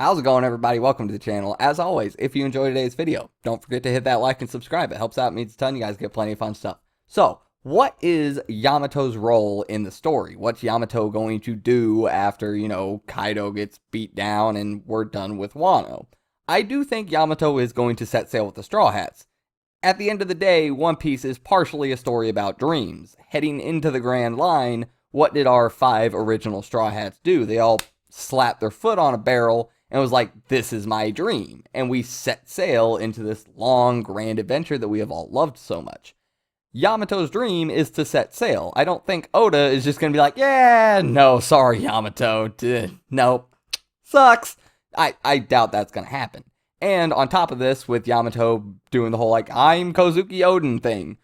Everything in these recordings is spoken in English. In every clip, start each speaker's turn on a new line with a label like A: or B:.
A: How's it going, everybody? Welcome to the channel. As always, if you enjoyed today's video, don't forget to hit that like and subscribe. It helps out, means a ton. You guys get plenty of fun stuff. So, what is Yamato's role in the story? What's Yamato going to do after, Kaido gets beat down and we're done with Wano? I do think Yamato is going to set sail with the Straw Hats. At the end of the day, One Piece is partially a story about dreams. Heading into the Grand Line, what did our 5 original Straw Hats do? They all slapped their foot on a barrel and was like, this is my dream. And we set sail into this long, grand adventure that we have all loved so much. Yamato's dream is to set sail. I don't think Oda is just going to be like, yeah, no, sorry, Yamato. Nope. Sucks. I doubt that's going to happen. And on top of this, with Yamato doing the whole, I'm Kozuki Oden thing,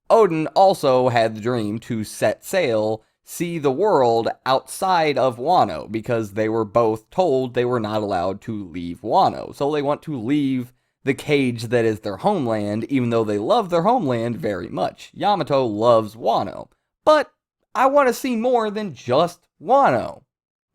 A: Oden also had the dream to set sail, see the world outside of Wano, because they were both told they were not allowed to leave Wano. So they want to leave the cage that is their homeland, even though they love their homeland very much. Yamato loves Wano. But I want to see more than just Wano.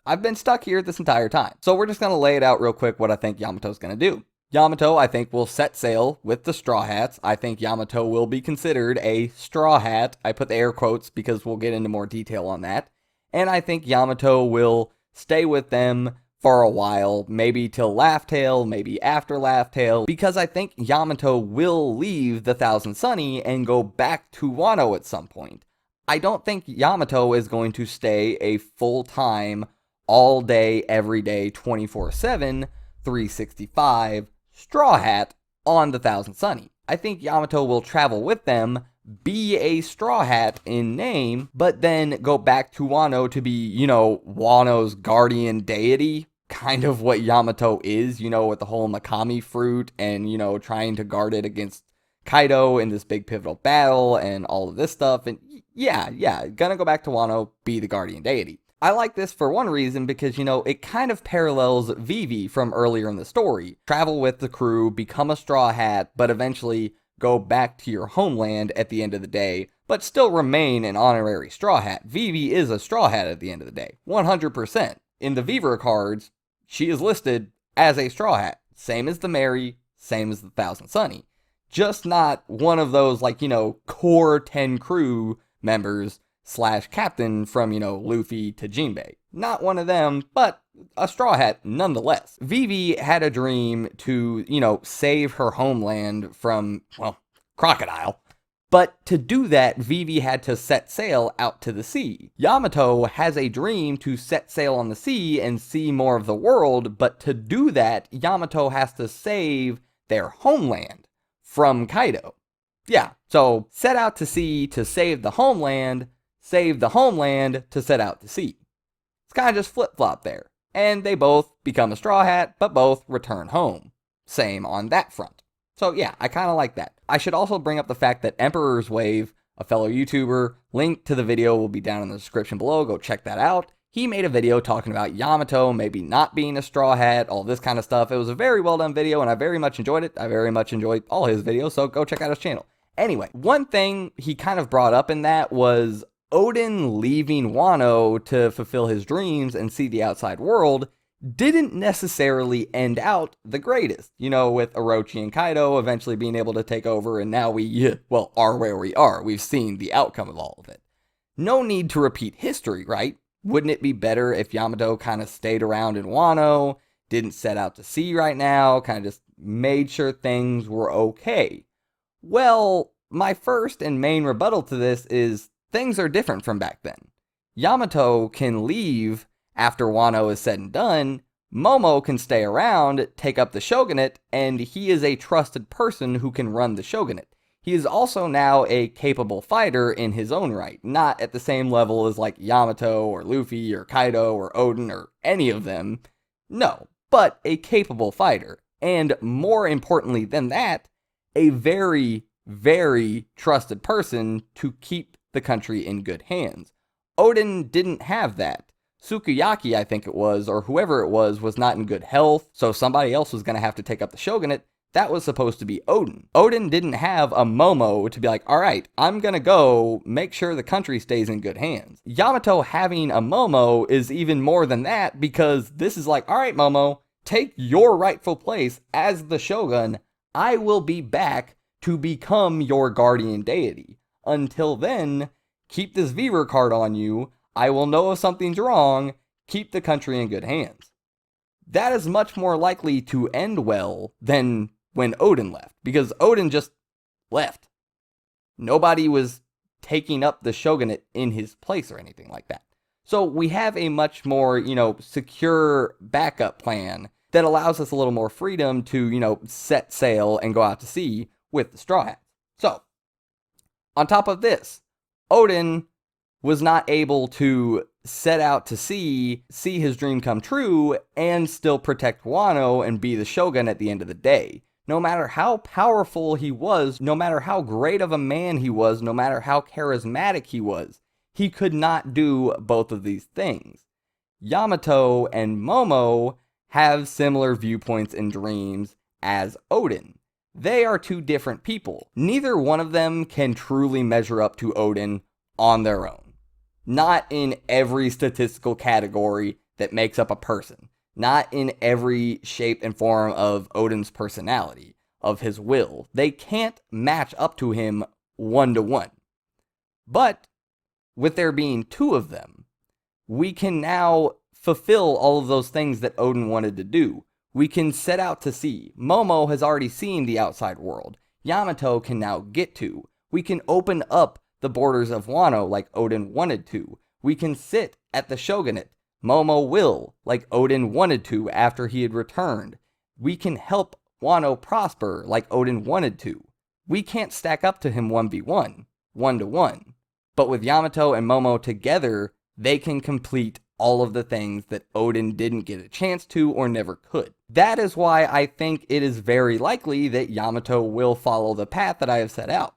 A: I've been stuck here this entire time. So we're just going to lay it out real quick what I think Yamato's going to do. Yamato, I think, will set sail with the Straw Hats. I think Yamato will be considered a Straw Hat. I put the air quotes because we'll get into more detail on that. And I think Yamato will stay with them for a while, maybe till Laugh Tale, maybe after Laugh Tale, because I think Yamato will leave the Thousand Sunny and go back to Wano at some point. I don't think Yamato is going to stay a full-time, all-day, every-day, 24/7, 365 Straw Hat on the Thousand Sunny. I think Yamato will travel with them, be a Straw Hat in name, but then go back to Wano to be, Wano's guardian deity. Kind of what Yamato is, with the whole Makami fruit and, trying to guard it against Kaido in this big pivotal battle and all of this stuff. And yeah, gonna go back to Wano, be the guardian deity. I like this for one reason because, it kind of parallels Vivi from earlier in the story. Travel with the crew, become a Straw Hat, but eventually go back to your homeland at the end of the day, but still remain an honorary Straw Hat. Vivi is a Straw Hat at the end of the day, 100%. In the Viva cards, she is listed as a Straw Hat. Same as the Mary, same as the Thousand Sunny. Just not one of those, core 10 crew members / captain from, Luffy to Jinbei. Not one of them, but a Straw Hat nonetheless. Vivi had a dream to, save her homeland from, Crocodile. But to do that, Vivi had to set sail out to the sea. Yamato has a dream to set sail on the sea and see more of the world, but to do that, Yamato has to save their homeland from Kaido. Yeah, so set out to sea to save the homeland to set out to sea. It's kind of just flip-flop there. And they both become a Straw Hat, but both return home. Same on that front. So yeah, I kind of like that. I should also bring up the fact that Emperor's Wave, a fellow YouTuber, link to the video will be down in the description below, go check that out. He made a video talking about Yamato maybe not being a Straw Hat, all this kind of stuff. It was a very well done video and I very much enjoyed it. I very much enjoyed all his videos, so go check out his channel. Anyway, one thing he kind of brought up in that was Oden leaving Wano to fulfill his dreams and see the outside world didn't necessarily end out the greatest. With Orochi and Kaido eventually being able to take over, and now we, are where we are. We've seen the outcome of all of it. No need to repeat history, right? Wouldn't it be better if Yamato kind of stayed around in Wano, didn't set out to sea right now, kind of just made sure things were okay? Well, my first and main rebuttal to this is things are different from back then. Yamato can leave after Wano is said and done. Momo can stay around, take up the shogunate, and he is a trusted person who can run the shogunate. He is also now a capable fighter in his own right, not at the same level as Yamato or Luffy or Kaido or Oden or any of them. No, but a capable fighter. And more importantly than that, a very, very trusted person to keep the country in good hands. Oden didn't have that. Sukiyaki, I think it was, or whoever it was not in good health, so somebody else was going to have to take up the shogunate. That was supposed to be Oden. Oden didn't have a Momo to be like, alright, I'm going to go make sure the country stays in good hands. Yamato having a Momo is even more than that, because this is like, alright Momo, take your rightful place as the shogun. I will be back to become your guardian deity. Until then, keep this Viver card on you. I will know if something's wrong. Keep the country in good hands. That is much more likely to end well than when Odin left, because Odin just left. Nobody was taking up the shogunate in his place or anything like that. So we have a much more, secure backup plan that allows us a little more freedom to, set sail and go out to sea with the Straw Hats. So, on top of this, Odin was not able to set out to sea, see his dream come true, and still protect Wano and be the shogun at the end of the day. No matter how powerful he was, no matter how great of a man he was, no matter how charismatic he could not do both of these things. Yamato and Momo have similar viewpoints and dreams as Odin. They are two different people. Neither one of them can truly measure up to Odin on their own. Not in every statistical category that makes up a person. Not in every shape and form of Odin's personality, of his will. They can't match up to him 1-to-1. But, with there being two of them, we can now fulfill all of those things that Odin wanted to do. We can set out to sea. Momo has already seen the outside world. Yamato can now get to. We can open up the borders of Wano like Odin wanted to. We can sit at the shogunate. Momo will, like Odin wanted to after he had returned. We can help Wano prosper like Odin wanted to. We can't stack up to him 1v1, 1-to-1. But with Yamato and Momo together, they can complete all of the things that Odin didn't get a chance to or never could. That is why I think it is very likely that Yamato will follow the path that I have set out.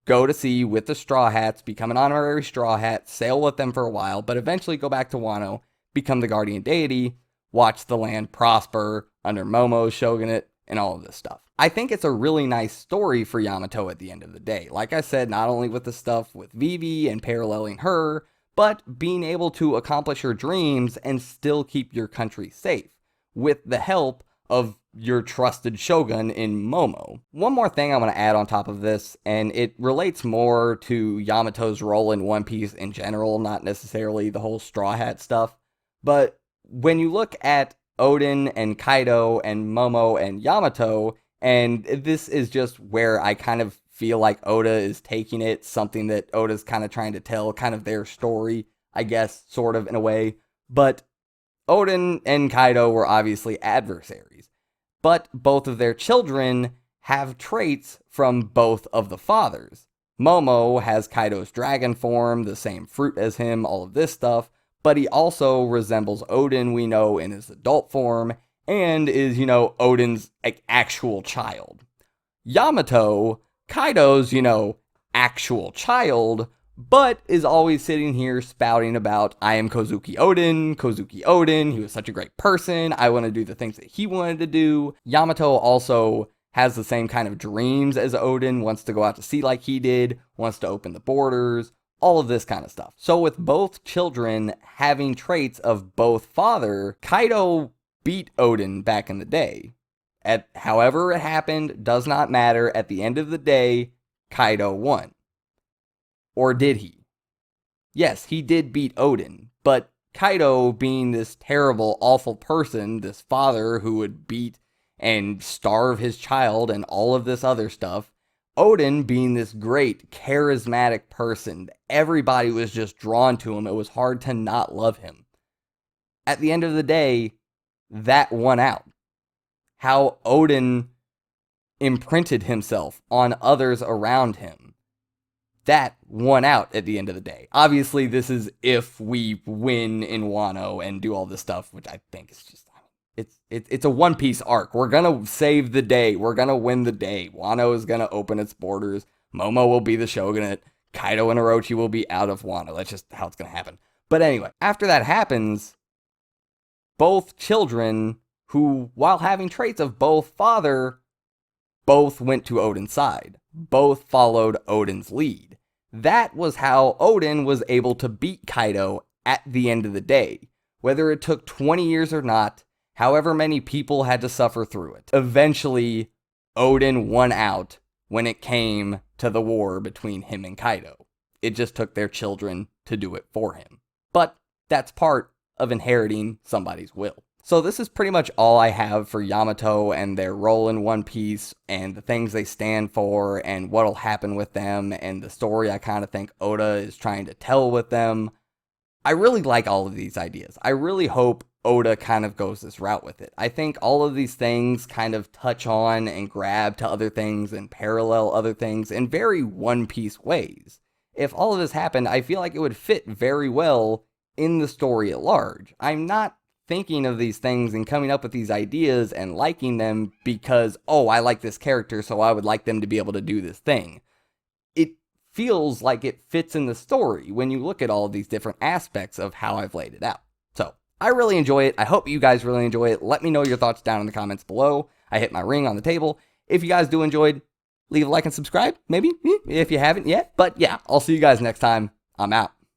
A: Go to sea with the Straw Hats, become an honorary Straw Hat, sail with them for a while, but eventually go back to Wano, become the guardian deity, watch the land prosper under Momo's shogunate, and all of this stuff. I think it's a really nice story for Yamato at the end of the day. Like I said, not only with the stuff with Vivi and paralleling her, but being able to accomplish your dreams and still keep your country safe, with the help of your trusted shogun in Momo. One more thing I want to add on top of this, and it relates more to Yamato's role in One Piece in general, not necessarily the whole Straw Hat stuff, but when you look at Odin and Kaido and Momo and Yamato, and this is just where I kind of feel like Oda is taking it, something that Oda's kind of trying to tell, kind of their story, I guess, sort of in a way, but Odin and Kaido were obviously adversaries, but both of their children have traits from both of the fathers. Momo has Kaido's dragon form, the same fruit as him, all of this stuff, but he also resembles Odin, we know, in his adult form, and is, Odin's actual child. Yamato, Kaido's, actual child, but is always sitting here spouting about, I am Kozuki Odin, he was such a great person, I want to do the things that he wanted to do. Yamato also has the same kind of dreams as Odin, wants to go out to sea like he did, wants to open the borders, all of this kind of stuff. So with both children having traits of both father, Kaido beat Odin back in the day. However it happened, does not matter. At the end of the day, Kaido won. Or did he? Yes, he did beat Odin, but Kaido being this terrible, awful person, this father who would beat and starve his child and all of this other stuff, Odin being this great, charismatic person, everybody was just drawn to him. It was hard to not love him. At the end of the day, that won out. How Odin imprinted himself on others around him, that won out at the end of the day. Obviously, this is if we win in Wano and do all this stuff, which I think is just, it's a One Piece arc. We're gonna save the day. We're gonna win the day. Wano is gonna open its borders. Momo will be the shogunate. Kaido and Orochi will be out of Wano. That's just how it's gonna happen. But anyway, after that happens, both children who, while having traits of both father, both went to Odin's side. Both followed Odin's lead. That was how Odin was able to beat Kaido at the end of the day. Whether it took 20 years or not, However many people had to suffer through it. Eventually, Odin won out when it came to the war between him and Kaido. It just took their children to do it for him. But that's part of inheriting somebody's will. So this is pretty much all I have for Yamato and their role in One Piece and the things they stand for and what'll happen with them and the story I kind of think Oda is trying to tell with them. I really like all of these ideas. I really hope Oda kind of goes this route with it. I think all of these things kind of touch on and grab to other things and parallel other things in very One Piece ways. If all of this happened, I feel like it would fit very well in the story at large. I'm not thinking of these things and coming up with these ideas and liking them because, oh, I like this character, so I would like them to be able to do this thing. It feels like it fits in the story when you look at all of these different aspects of how I've laid it out. So, I really enjoy it. I hope you guys really enjoy it. Let me know your thoughts down in the comments below. I hit my ring on the table. If you guys do enjoy, leave a like and subscribe, maybe, if you haven't yet. But yeah, I'll see you guys next time. I'm out.